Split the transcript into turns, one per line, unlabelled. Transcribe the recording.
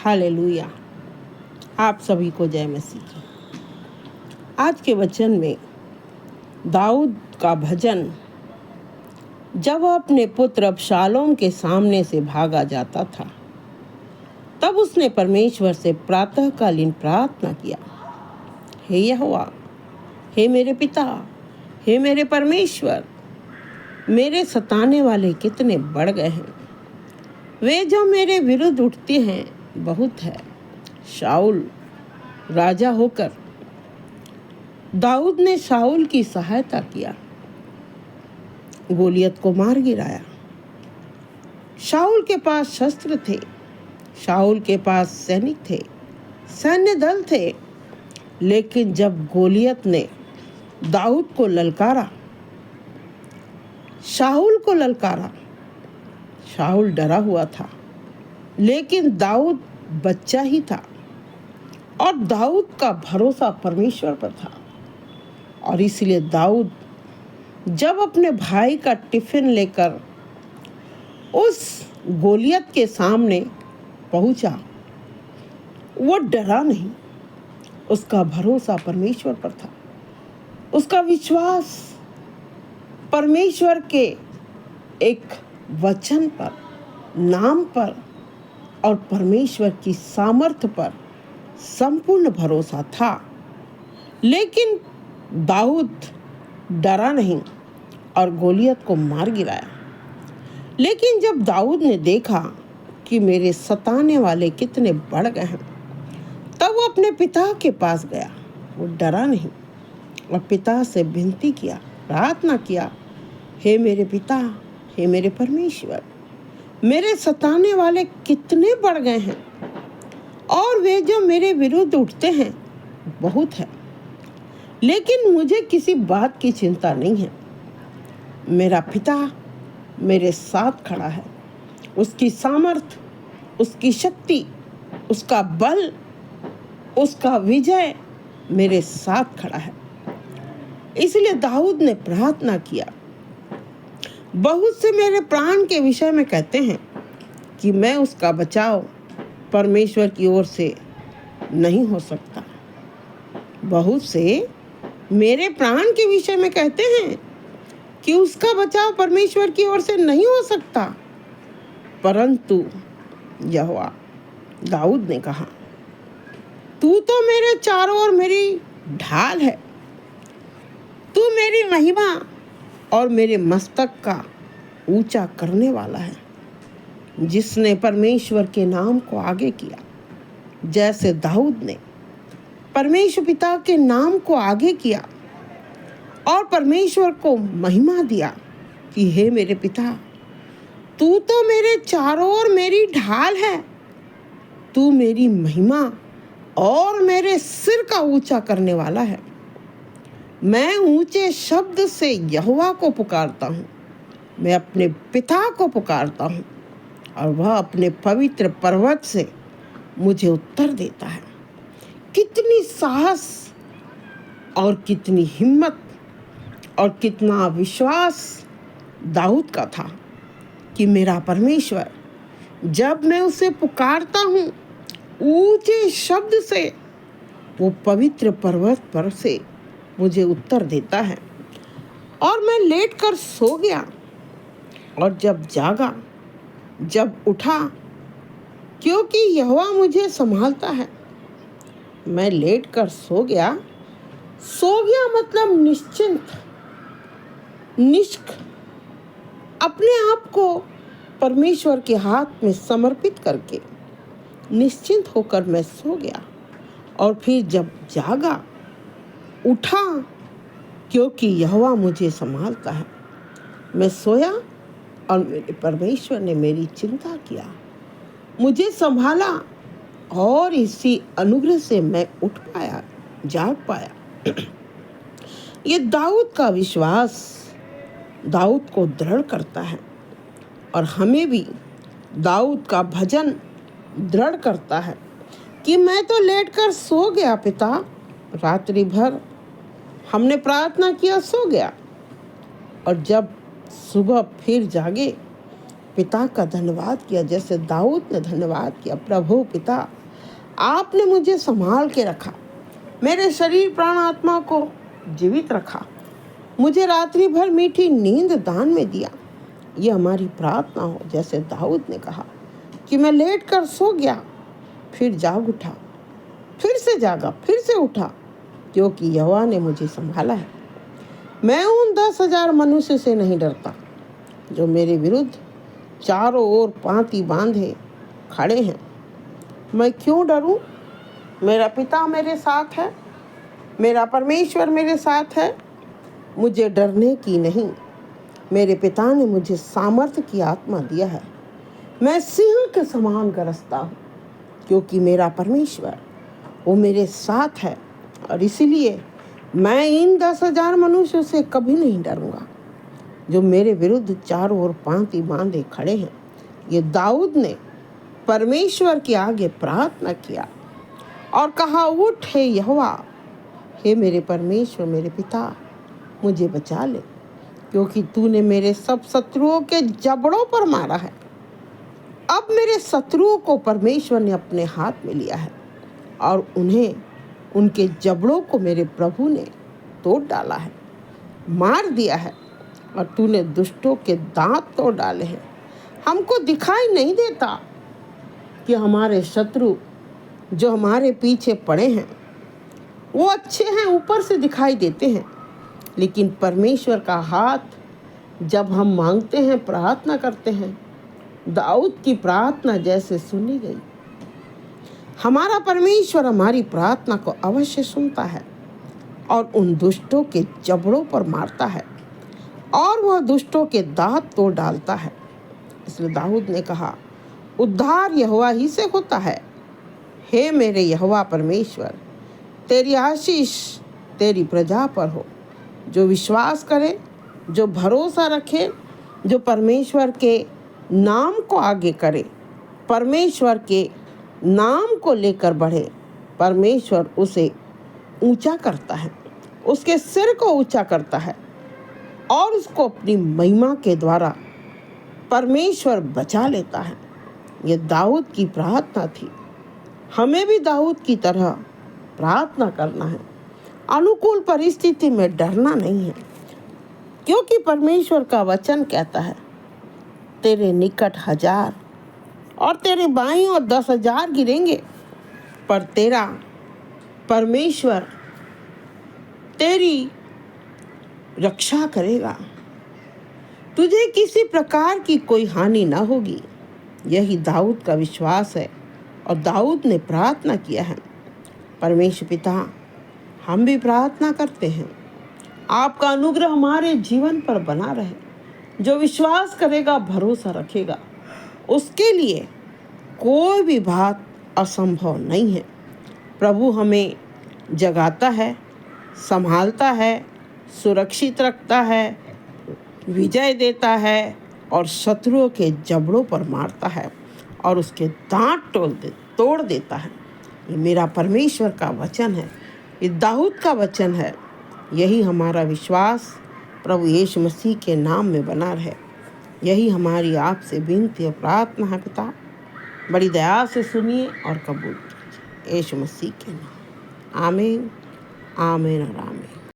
Hallelujah. आप सभी को जय मसीह की। आज के वचन में दाऊद का भजन, जब वह अपने पुत्र अबशालोम के सामने से भागा जाता था, तब उसने परमेश्वर से प्रातःकालीन प्रार्थना किया, हे यहोवा, हे मेरे पिता, हे मेरे परमेश्वर, मेरे सताने वाले कितने बढ़ गए हैं। वे जो मेरे विरुद्ध उठते हैं बहुत है। शाऊल राजा होकर दाऊद ने शाऊल की सहायता किया, गोलियत को मार गिराया। शाऊल के पास शस्त्र थे, शाऊल के पास सैनिक थे, सैन्य दल थे, लेकिन जब गोलियत ने दाऊद को ललकारा, शाऊल को ललकारा, शाऊल डरा हुआ था, लेकिन दाऊद बच्चा ही था और दाऊद का भरोसा परमेश्वर पर था। और इसलिए दाऊद जब अपने भाई का टिफिन लेकर उस गोलियत के सामने पहुंचा, वो डरा नहीं, उसका भरोसा परमेश्वर पर था। उसका विश्वास परमेश्वर के एक वचन पर, नाम पर और परमेश्वर की सामर्थ्य पर संपूर्ण भरोसा था। लेकिन दाऊद डरा नहीं और गोलियत को मार गिराया। लेकिन जब दाऊद ने देखा कि मेरे सताने वाले कितने बढ़ गए हैं, तब वो अपने पिता के पास गया। वो डरा नहीं और पिता से विनती किया, प्रार्थना किया, हे मेरे पिता, हे मेरे परमेश्वर, मेरे सताने वाले कितने बढ़ गए हैं और वे जो मेरे विरुद्ध उठते हैं बहुत है। लेकिन मुझे किसी बात की चिंता नहीं है। मेरा पिता मेरे साथ खड़ा है। उसकी सामर्थ, उसकी शक्ति, उसका बल, उसका विजय मेरे साथ खड़ा है। इसलिए दाऊद ने प्रार्थना किया। बहुत से मेरे प्राण के विषय में कहते हैं कि मैं उसका बचाव परमेश्वर की ओर से नहीं हो सकता। बहुत से मेरे प्राण के विषय में कहते हैं कि उसका बचाव परमेश्वर की ओर से नहीं हो सकता। परंतु यहोवा, दाऊद ने कहा, तू तो मेरे चारों ओर मेरी ढाल है। तू मेरी महिमा और मेरे मस्तक का ऊंचा करने वाला है, जिसने परमेश्वर के नाम को आगे किया, जैसे दाऊद ने परमेश्वर पिता के नाम को आगे किया और परमेश्वर को महिमा दिया कि हे मेरे पिता, तू तो मेरे चारों ओर मेरी ढाल है। तू मेरी महिमा और मेरे सिर का ऊंचा करने वाला है। मैं ऊंचे शब्द से यहोवा को पुकारता हूँ। मैं अपने पिता को पुकारता हूँ और वह अपने पवित्र पर्वत से मुझे उत्तर देता है। कितनी साहस और कितनी हिम्मत और कितना विश्वास दाऊद का था कि मेरा परमेश्वर, जब मैं उसे पुकारता हूँ ऊंचे शब्द से, वो पवित्र पर्वत पर से मुझे उत्तर देता है। और मैं लेटकर सो गया और जब जागा, जब उठा, क्योंकि यहोवा मुझे संभालता है। मैं लेटकर सो गया मतलब निश्चिंत, निष्क, अपने आप को परमेश्वर के हाथ में समर्पित करके निश्चिंत होकर मैं सो गया। और फिर जब जागा, उठा, क्योंकि यहोवा मुझे संभालता है। मैं सोया और मेरे परमेश्वर ने मेरी चिंता किया, मुझे संभाला और इसी अनुग्रह से मैं उठ पाया, जाग पाया। ये दाऊद का विश्वास दाऊद को दृढ़ करता है और हमें भी दाऊद का भजन दृढ़ करता है कि मैं तो लेटकर सो गया पिता, रात्रि भर हमने प्रार्थना किया, सो गया, और जब सुबह फिर जागे पिता का धन्यवाद किया, जैसे दाऊद ने धन्यवाद किया, प्रभु पिता आपने मुझे संभाल के रखा, मेरे शरीर प्राण आत्मा को जीवित रखा, मुझे रात्रि भर मीठी नींद दान में दिया। ये हमारी प्रार्थना हो, जैसे दाऊद ने कहा कि मैं लेट कर सो गया, फिर जाग उठा, फिर से जागा, फिर से उठा, क्योंकि यहोवा ने मुझे संभाला है। मैं उन 10,000 मनुष्य से नहीं डरता जो मेरे विरुद्ध चारों ओर पांति बांधे खड़े हैं। मैं क्यों डरूं? मेरा पिता मेरे साथ है, मेरा परमेश्वर मेरे साथ है, मुझे डरने की नहीं। मेरे पिता ने मुझे सामर्थ्य की आत्मा दिया है, मैं सिंह के समान गरजता हूँ, क्योंकि मेरा परमेश्वर वो मेरे साथ है, और इसीलिए मैं इन 10,000 मनुष्यों से कभी नहीं डरूंगा जो मेरे विरुद्ध चारों ओर पांति बांधे खड़े हैं। ये दाऊद ने परमेश्वर के आगे प्रार्थना किया और कहा, उठ हे यहोवा, हे मेरे परमेश्वर मेरे पिता, मुझे बचा ले, क्योंकि तूने मेरे सब शत्रुओं के जबड़ों पर मारा है। अब मेरे शत्रुओं को परमेश्वर ने अपने हाथ में लिया है और उन्हें उनके जबड़ों को मेरे प्रभु ने तोड़ डाला है, मार दिया है, और तूने दुष्टों के दांत तोड़ डाले हैं। हमको दिखाई नहीं देता कि हमारे शत्रु जो हमारे पीछे पड़े हैं वो अच्छे हैं, ऊपर से दिखाई देते हैं, लेकिन परमेश्वर का हाथ जब हम मांगते हैं, प्रार्थना करते हैं, दाऊद की प्रार्थना जैसे सुनी गई। हमारा परमेश्वर हमारी प्रार्थना को अवश्य सुनता है और उन दुष्टों के जबड़ों पर मारता है और वह दुष्टों के दांत तोड़ डालता है। इसलिए दाऊद ने कहा, उद्धार यहोवा ही से होता है। हे मेरे यहोवा परमेश्वर, तेरी आशीष तेरी प्रजा पर हो, जो विश्वास करे, जो भरोसा रखे, जो परमेश्वर के नाम को आगे करे, परमेश्वर के नाम को लेकर बढ़े। परमेश्वर उसे ऊंचा करता है, उसके सिर को ऊंचा करता है और उसको अपनी महिमा के द्वारा परमेश्वर बचा लेता है। ये दाऊद की प्रार्थना थी। हमें भी दाऊद की तरह प्रार्थना करना है। अनुकूल परिस्थिति में डरना नहीं है, क्योंकि परमेश्वर का वचन कहता है, तेरे निकट 1000 और तेरे बाईं ओर 10,000 गिरेंगे, पर तेरा परमेश्वर तेरी रक्षा करेगा, तुझे किसी प्रकार की कोई हानि ना होगी। यही दाऊद का विश्वास है और दाऊद ने प्रार्थना किया है। परमेश्वर पिता, हम भी प्रार्थना करते हैं, आपका अनुग्रह हमारे जीवन पर बना रहे। जो विश्वास करेगा, भरोसा रखेगा, उसके लिए कोई भी बात असंभव नहीं है। प्रभु हमें जगाता है, संभालता है, सुरक्षित रखता है, विजय देता है और शत्रुओं के जबड़ों पर मारता है और उसके दांत तोड़ देता है। ये मेरा परमेश्वर का वचन है, ये दाऊद का वचन है। यही हमारा विश्वास प्रभु यीशु मसीह के नाम में बना रहे। यही हमारी आपसे विनती और प्रार्थना है। पिता, बड़ी दया से सुनिए और कबूल कीजिए, यीशु मसीह के नाम। आमीन, आमीन और आमीन।